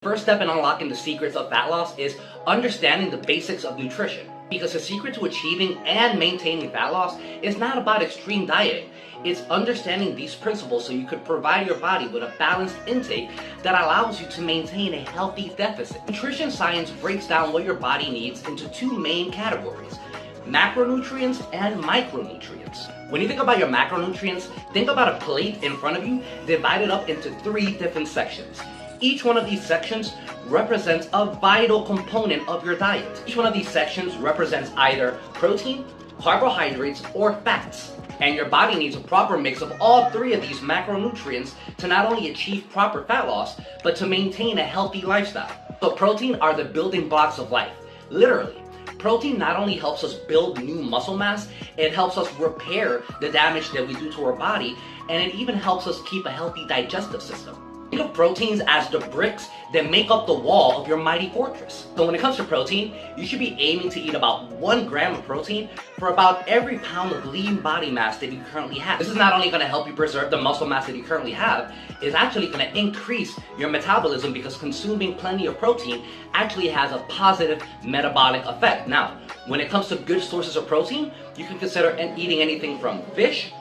First step in unlocking the secrets of fat loss is understanding the basics of nutrition. Because the secret to achieving and maintaining fat loss is not about extreme dieting. It's understanding these principles so you could provide your body with a balanced intake that allows you to maintain a healthy deficit. Nutrition science breaks down what your body needs into two main categories: macronutrients and micronutrients. When you think about your macronutrients, think about a plate in front of you divided up into three different sections. Each one of these sections represents a vital component of your diet. Each one of these sections represents either protein, carbohydrates, or fats. And your body needs a proper mix of all three of these macronutrients to not only achieve proper fat loss, but to maintain a healthy lifestyle. So protein are the building blocks of life, literally. Protein not only helps us build new muscle mass, it helps us repair the damage that we do to our body, and it even helps us keep a healthy digestive system. Think of proteins as the bricks that make up the wall of your mighty fortress. So when it comes to protein, you should be aiming to eat about 1 gram of protein for about every pound of lean body mass that you currently have. This is not only going to help you preserve the muscle mass that you currently have, it's actually going to increase your metabolism because consuming plenty of protein actually has a positive metabolic effect. Now, when it comes to good sources of protein, you can consider eating anything from fish,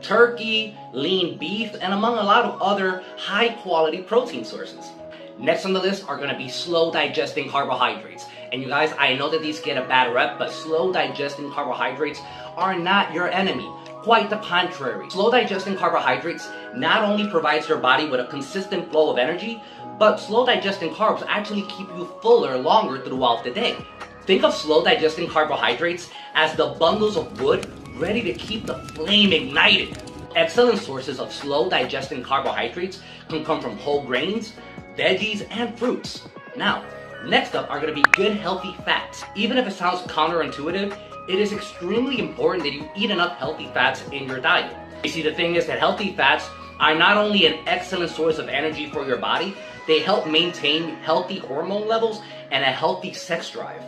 turkey, lean beef, and among a lot of other high quality protein sources. Next on the list are going to be slow digesting carbohydrates. And you guys, I know that these get a bad rep, but slow digesting carbohydrates are not your enemy. Quite the contrary. Slow digesting carbohydrates not only provides your body with a consistent flow of energy, but slow digesting carbs actually keep you fuller longer throughout the day. Think of slow digesting carbohydrates as the bundles of wood ready to keep the flame ignited. Excellent sources of slow digesting carbohydrates can come from whole grains, veggies, and fruits. Now, next up are going to be good healthy fats. Even if it sounds counterintuitive, it is extremely important that you eat enough healthy fats in your diet. You see, the thing is that healthy fats are not only an excellent source of energy for your body, they help maintain healthy hormone levels and a healthy sex drive.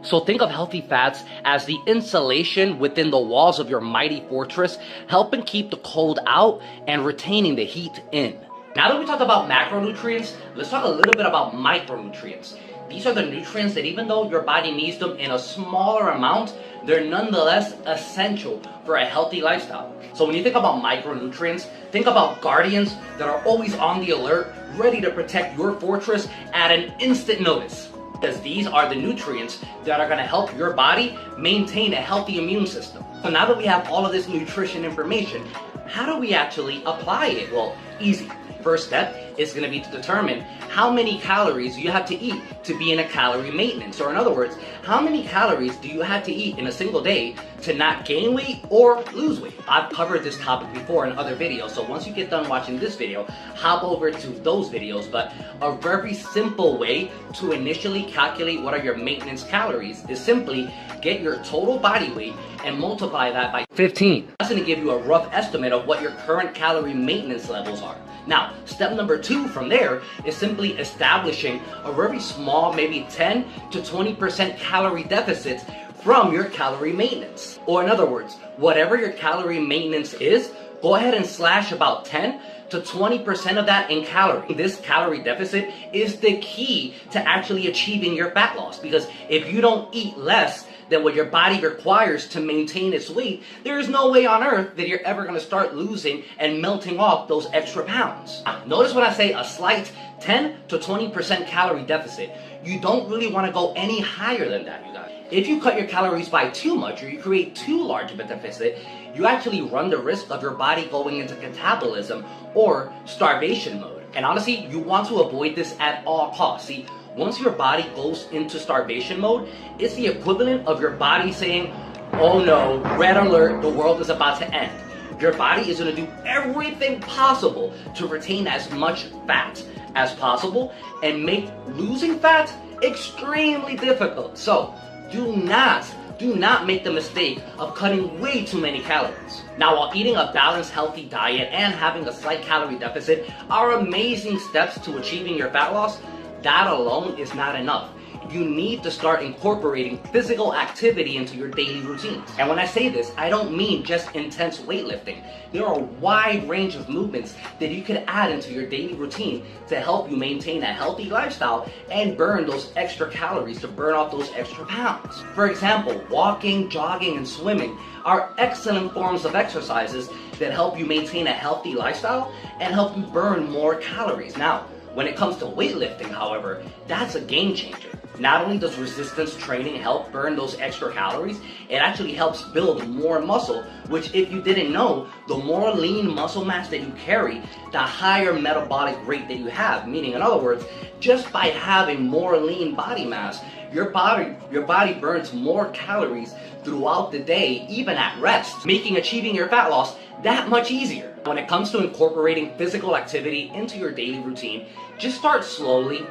So think of healthy fats as the insulation within the walls of your mighty fortress, helping keep the cold out and retaining the heat in. Now that we talked about macronutrients, let's talk a little bit about micronutrients. These are the nutrients that even though your body needs them in a smaller amount, they're nonetheless essential for a healthy lifestyle. So when you think about micronutrients, think about guardians that are always on the alert, ready to protect your fortress at an instant notice. Because these are the nutrients that are going to help your body maintain a healthy immune system. So now that we have all of this nutrition information, how do we actually apply it? Well, easy. First step is going to be to determine how many calories you have to eat to be in a calorie maintenance. Or in other words, how many calories do you have to eat in a single day to not gain weight or lose weight? I've covered this topic before in other videos, so once you get done watching this video, hop over to those videos. But a very simple way to initially calculate what are your maintenance calories is simply get your total body weight and multiply that by 15. That's going to give you a rough estimate of what your current calorie maintenance levels are. Now, step number 2 from there is simply establishing a very small, maybe 10 to 20% calorie deficit from your calorie maintenance. Or in other words, whatever your calorie maintenance is, go ahead and slash about 10 to 20% of that in calorie. This calorie deficit is the key to actually achieving your fat loss, because if you don't eat less than what your body requires to maintain its weight, there is no way on earth that you're ever going to start losing and melting off those extra pounds. Now, notice when I say a slight 10 to 20% calorie deficit, you don't really want to go any higher than that, you guys. If you cut your calories by too much or you create too large of a deficit, you actually run the risk of your body going into catabolism or starvation mode. And honestly, you want to avoid this at all costs. See, once your body goes into starvation mode, it's the equivalent of your body saying, oh no, red alert, the world is about to end. Your body is going to do everything possible to retain as much fat as possible and make losing fat extremely difficult. So do not make the mistake of cutting way too many calories. Now, while eating a balanced, healthy diet and having a slight calorie deficit are amazing steps to achieving your fat loss, that alone is not enough. you need to start incorporating physical activity into your daily routines. And when I say this, I don't mean just intense weightlifting. There are a wide range of movements that you could add into your daily routine to help you maintain a healthy lifestyle and burn those extra calories, to burn off those extra pounds. For example, walking, jogging, and swimming are excellent forms of exercises that help you maintain a healthy lifestyle and help you burn more calories. Now, when it comes to weightlifting, however, that's a game changer. Not only does resistance training help burn those extra calories, it actually helps build more muscle, which, if you didn't know, the more lean muscle mass that you carry, the higher metabolic rate that you have. Meaning, in other words, just by having more lean body mass, your body burns more calories throughout the day, even at rest, making achieving your fat loss that much easier. When it comes to incorporating physical activity into your daily routine, just start slowly,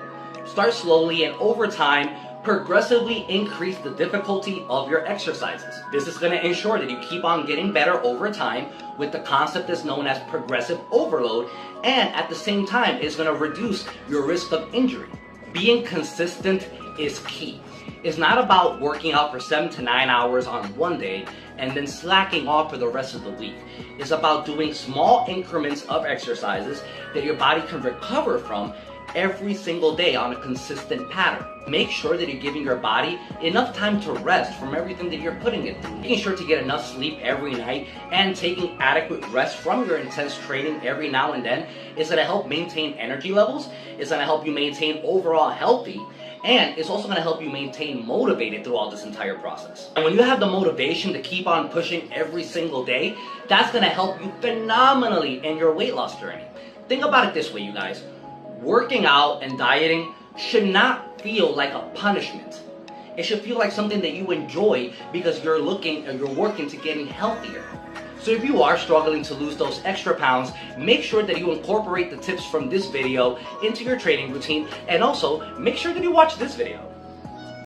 and over time, progressively increase the difficulty of your exercises. This is going to ensure that you keep on getting better over time with the concept that's known as progressive overload, and at the same time, it's going to reduce your risk of injury. Being consistent is key. It's not about working out for 7 to 9 hours on one day and then slacking off for the rest of the week. It's about doing small increments of exercises that your body can recover from every single day on a consistent pattern. Make sure that you're giving your body enough time to rest from everything that you're putting it through. Making sure to get enough sleep every night and taking adequate rest from your intense training every now and then is going to help maintain energy levels, it's going to help you maintain overall healthy, and it's also going to help you maintain motivated throughout this entire process. And when you have the motivation to keep on pushing every single day, that's going to help you phenomenally in your weight loss journey. Think about it this way, you guys. Working out and dieting should not feel like a punishment. It should feel like something that you enjoy because you're working to getting healthier. So if you are struggling to lose those extra pounds, make sure that you incorporate the tips from this video into your training routine, and also make sure that you watch this video.